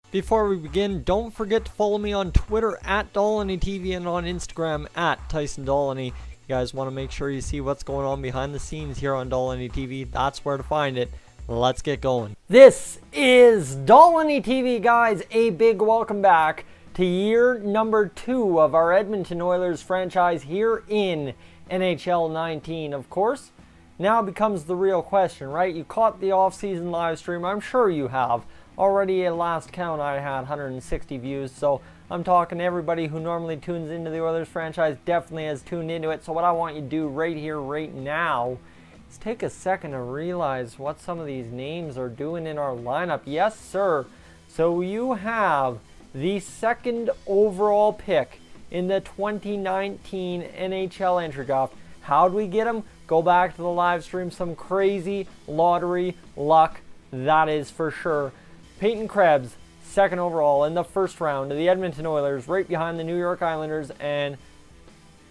Before we begin, don't forget to follow me on Twitter at Dolynny TV and on Instagram at Tyson Dolynny. You guys want to make sure you see what's going on behind the scenes here on Dolynny TV. That's where to find it. Let's get going. This is Dolynny TV, guys. A big welcome back to year number 2 of our Edmonton Oilers franchise here in NHL 19. Of course, now becomes the real question, right? You caught the off-season live stream. I'm sure you have. Already at last count, I had 160 views, so I'm talking to everybody who normally tunes into the Oilers franchise definitely has tuned into it. So what I want you to do right here, right now, is take a second to realize what some of these names are doing in our lineup. Yes, sir. So you have the 2nd overall pick in the 2019 NHL entry draft. How'd we get him? Go back to the live stream. Some crazy lottery luck, that is for sure. PEYTON KREBS, 2nd overall in the 1st round of the Edmonton Oilers, right behind the New York Islanders. And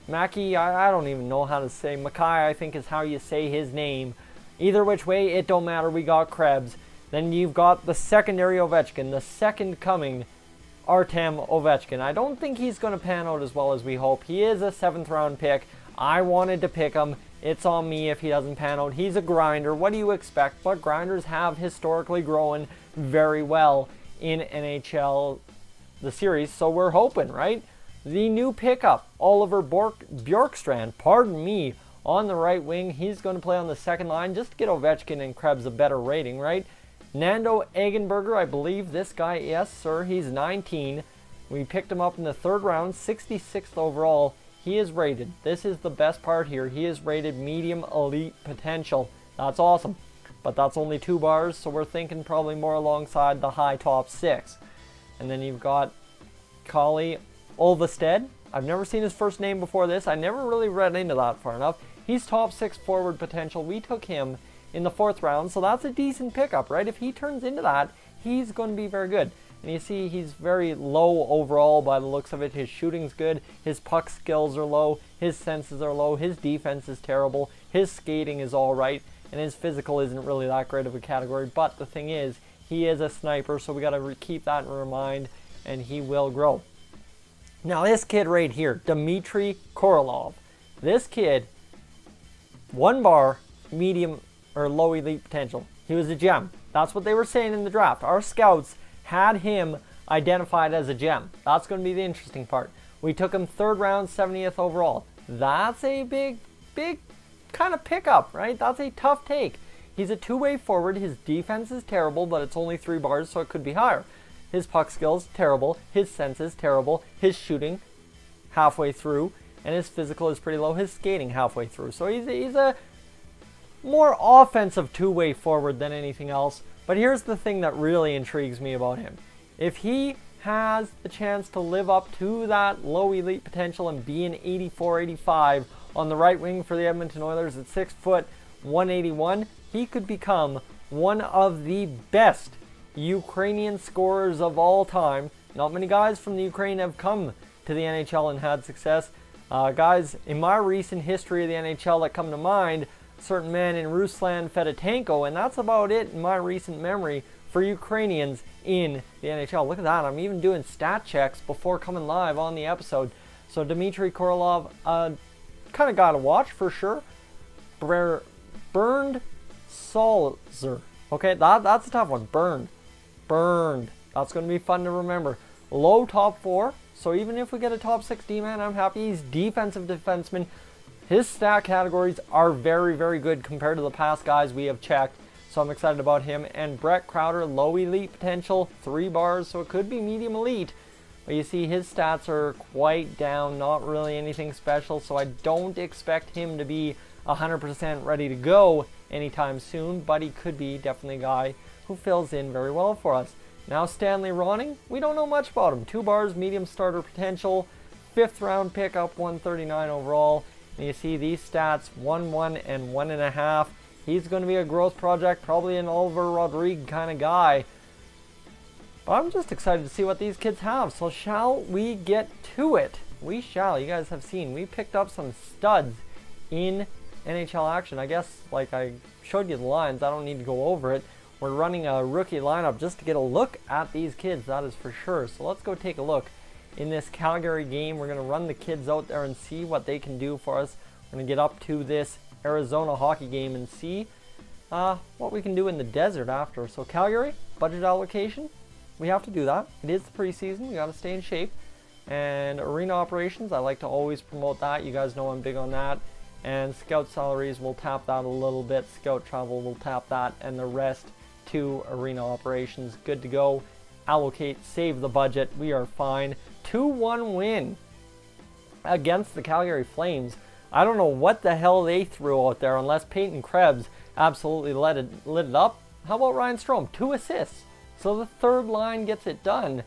Mackie, I don't even know how to say. Mackay, I think is how you say his name. Either which way, it don't matter. We got KREBS. Then you've got the secondary Ovechkin, the second coming Artem Ovechkin. I don't think he's going to pan out as well as we hope. He is a 7th round pick. I wanted to pick him. It's on me if he doesn't pan out. He's a grinder. What do you expect? But grinders have historically grown very well in NHL, the series. So we're hoping, right? The new pickup, Oliver Bjorkstrand, pardon me, on the right wing. He's going to play on the 2nd line just to get Ovechkin and KREBS a better rating, right? Nando Eggenberger, I believe this guy, yes sir, he's 19. We picked him up in the 3rd round, 66th overall. He is rated, this is the best part here, he is rated medium elite potential. That's awesome, but that's only 2 bars, so we're thinking probably more alongside the high top 6. And then you've got Kalle Olvested. I've never seen his first name before this. I never really read into that far enough. He's top 6 forward potential. We took him in the 4th round, so that's a decent pickup, right? If he turns into that, he's going to be very good. And you see he's very low overall by the looks of it. His shooting's good, his puck skills are low, his senses are low, his defense is terrible, his skating is alright, and his physical isn't really that great of a category. But the thing is, he is a sniper, so we got to keep that in mind, and he will grow. Now this kid right here, Dmitry Korolov. This kid, 1 bar, medium or low elite potential. He was a gem. That's what they were saying in the draft. Our scouts had him identified as a gem. That's going to be the interesting part. We took him 3rd round, 70th overall. That's a big kind of pickup, right? That's a tough take. He's a 2-way forward. His defense is terrible, but it's only 3 bars, so it could be higher. His puck skills, terrible. His senses, terrible. His shooting, halfway through. And his physical is pretty low. His skating, halfway through. So he's a more offensive 2-way forward than anything else. But here's the thing that really intrigues me about him. If he has the chance to live up to that low elite potential and be an 84-85 on the right wing for the Edmonton Oilers at 6 foot 181, he could become one of the best Ukrainian scorers of all time. Not many guys from the Ukraine have come to the NHL and had success. Guys in my recent history of the NHL that come to mind, a certain man in Ruslan Fedotenko, and that's about it in my recent memory for Ukrainians in the NHL. Look at that, I'm even doing stat checks before coming live on the episode. So Dmitry Korolov, kind of got to watch for sure. Burned Salzer. Okay, that's a tough one. Burned. That's going to be fun to remember. Low top 4, so even if we get a top 6 D-man, I'm happy. He's defensive defenseman. His stat categories are very, very good compared to the past guys we have checked, so I'm excited about him. And Brett Crowder, low elite potential, 3 bars, so it could be medium elite. But you see his stats are quite down, not really anything special, so I don't expect him to be 100% ready to go anytime soon, but he could be definitely a guy who fills in very well for us. Now Stanley Ronning, we don't know much about him. 2 bars, medium starter potential, 5th round pickup, 139 overall. And you see these stats, 1-1 and 1.5. He's going to be a growth project, probably an Oliver Rodrigue kind of guy. But I'm just excited to see what these kids have. So shall we get to it? We shall. You guys have seen, we picked up some studs in NHL action. I guess, like I showed you the lines, I don't need to go over it. we're running a rookie lineup just to get a look at these kids, that is for sure. So let's go take a look. In this Calgary game, we're going to run the kids out there and see what they can do for us. We're going to get up to this Arizona hockey game and see what we can do in the desert after. So Calgary, budget allocation, we have to do that. It is the preseason, we got to stay in shape. And arena operations, I like to always promote that. You guys know I'm big on that. And scout salaries, we'll tap that a little bit. Scout travel, we'll tap that. And the rest to arena operations. Good to go. Allocate, save the budget. We are fine. 2-1 win against the Calgary Flames. I don't know what the hell they threw out there unless PEYTON KREBS absolutely lit it up. How about Ryan Strome? 2 assists. So the third line gets it done.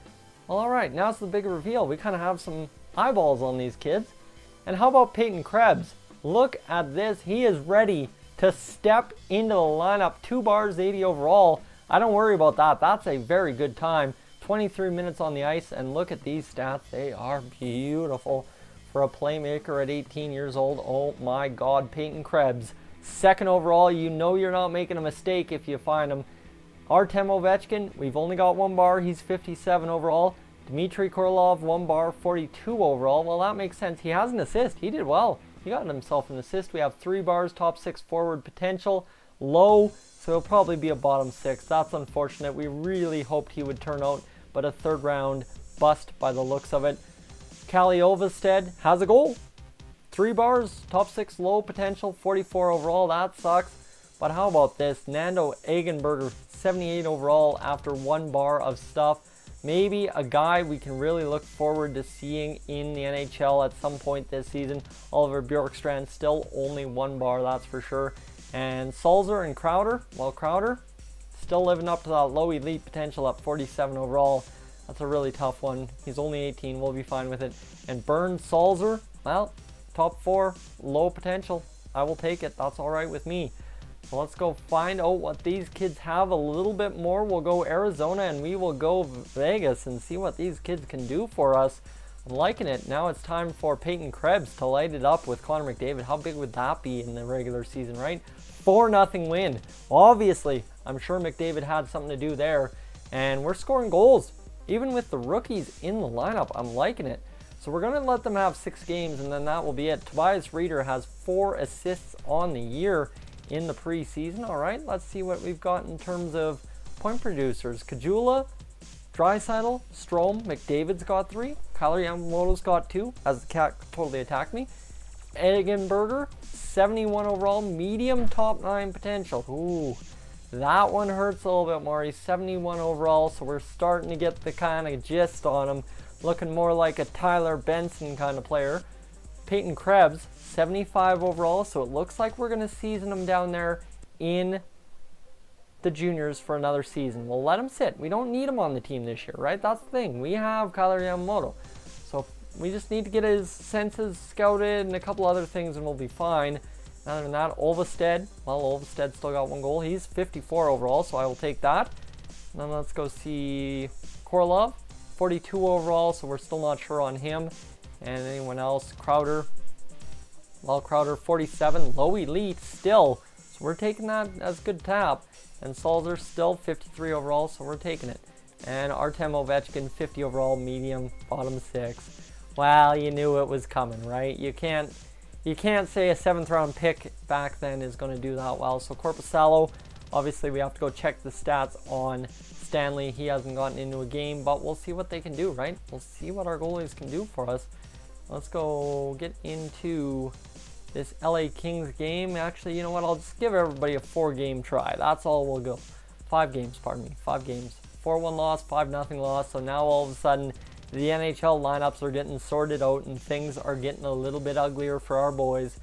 Well, alright, now it's the big reveal. We kind of have some eyeballs on these kids. And how about PEYTON KREBS? Look at this. He is ready to step into the lineup. 2 bars, 80 overall. I don't worry about that. That's a very good time. 23 minutes on the ice, and look at these stats. They are beautiful for a playmaker at 18 years old. Oh my God, PEYTON KREBS. 2nd overall. You know you're not making a mistake if you find him. Artem Ovechkin, we've only got 1 bar. He's 57 overall. Dmitry Korolov, 1 bar, 42 overall. Well, that makes sense. He has an assist. He did well. He got himself an assist. We have 3 bars, top 6 forward potential. Low, so he'll probably be a bottom 6. That's unfortunate. We really hoped he would turn out, but a 3rd round bust by the looks of it. Kalle Ovestead has a goal. 3 bars, top 6 low potential, 44 overall. That sucks. But how about this? Nando Egenberger, 78 overall after 1 bar of stuff. Maybe a guy we can really look forward to seeing in the NHL at some point this season. Oliver Bjorkstrand, still only 1 bar, that's for sure. And Sulzer and Crowder, well, Crowder still living up to that low elite potential at 47 overall. That's a really tough one. He's only 18, we'll be fine with it. And Burns, Sulzer, well, top 4, low potential. I will take it, that's all right with me. So let's go find out what these kids have a little bit more. We'll go Arizona and we will go Vegas and see what these kids can do for us. I'm liking it. Now it's time for PEYTON KREBS to light it up with Connor McDavid. How big would that be in the regular season, right? 4-0 win. Obviously, I'm sure McDavid had something to do there. And we're scoring goals. Even with the rookies in the lineup, I'm liking it. So we're going to let them have 6 games and then that will be it. Tobias Reeder has 4 assists on the year in the preseason. All right, let's see what we've got in terms of point producers. Kajula, Draisaitl, Strome, McDavid's got 3. Kyler Yamamoto's got 2, as the cat totally attacked me. Egenberger, 71 overall, medium top 9 potential. Ooh, that one hurts a little bit more. He's 71 overall, so we're starting to get the kind of gist on him. Looking more like a Tyler Benson kind of player. PEYTON KREBS, 75 overall, so it looks like we're going to season him down there in the juniors for another season. We'll let him sit. We don't need him on the team this year, right? That's the thing. We have Kyler Yamamoto. So we just need to get his senses scouted and a couple other things and we'll be fine. Other than that, Ovestead, well, Ovestead still got 1 goal. He's 54 overall, so I will take that. And then let's go see Korolov, 42 overall, so we're still not sure on him. And anyone else? Crowder, well, Crowder 47, low elite still, so we're taking that as good tap. And Sulzer still 53 overall, so we're taking it. And Artem Ovechkin 50 overall, medium, bottom 6. Well, you knew it was coming, right? You can't say a 7th round pick back then is going to do that well. So Korpisalo, obviously we have to go check the stats on Stanley. He hasn't gotten into a game, but we'll see what they can do, right? We'll see what our goalies can do for us. Let's go get into this LA Kings game. Actually, you know what? I'll just give everybody a 4-game try. That's all we'll go. 5 games, pardon me. 5 games. 4-1 loss, 5-0 loss. So now all of a sudden, the NHL lineups are getting sorted out and things are getting a little bit uglier for our boys.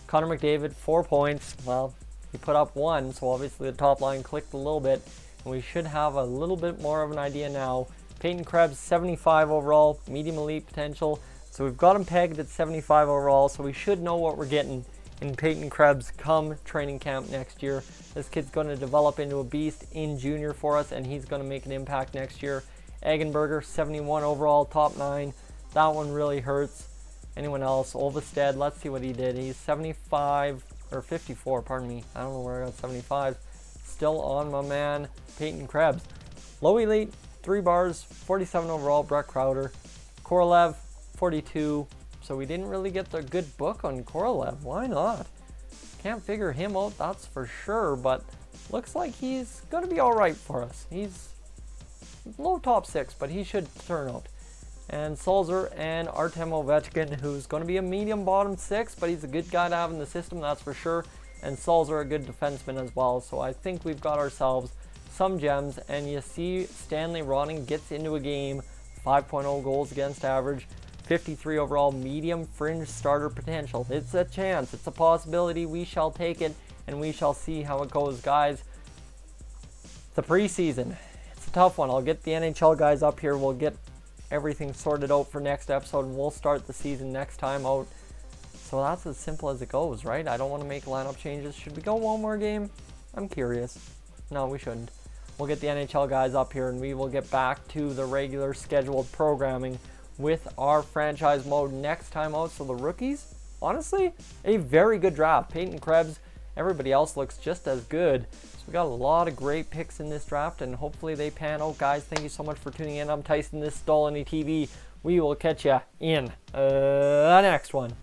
Connor McDavid, 4 points. Well, he put up 1, so obviously the top line clicked a little bit. And we should have a little bit more of an idea now. PEYTON KREBS, 75 overall, medium elite potential. So we've got him pegged at 75 overall, so we should know what we're getting in PEYTON KREBS come training camp next year. This kid's going to develop into a beast in junior for us, and he's going to make an impact next year. Egenberger, 71 overall, top 9. That one really hurts. Anyone else? Ovestead, let's see what he did. He's 75, or 54, pardon me. I don't know where I got 75. still on my man PEYTON KREBS. Low elite, 3 bars, 47 overall, Brett Crowder. Korolev, 42. So we didn't really get the good book on Korolev. Why not? Can't figure him out, that's for sure, but looks like he's going to be alright for us. He's low top 6, but he should turn out. And Sulzer and Artem Ovechkin, who's going to be a medium bottom 6, but he's a good guy to have in the system, that's for sure. And Sulzer, a good defenseman as well. So I think we've got ourselves some gems. And you see Stanley Ronning gets into a game, 5.0 goals against average, 53 overall, medium fringe starter potential. It's a chance, it's a possibility. We shall take it, and we shall see how it goes, guys. The preseason, it's a tough one. I'll get the NHL guys up here. We'll get everything sorted out for next episode, and we'll start the season next time out. So that's as simple as it goes, right? I don't want to make lineup changes. Should we go one more game? I'm curious. No, we shouldn't. We'll get the NHL guys up here, and we will get back to the regular scheduled programming with our franchise mode next time out. So the rookies, honestly, a very good draft. PEYTON KREBS, everybody else looks just as good. So we got a lot of great picks in this draft, and hopefully they pan out. Guys, thank you so much for tuning in. I'm Tyson, this is Dolynny TV. We will catch ya in the next one.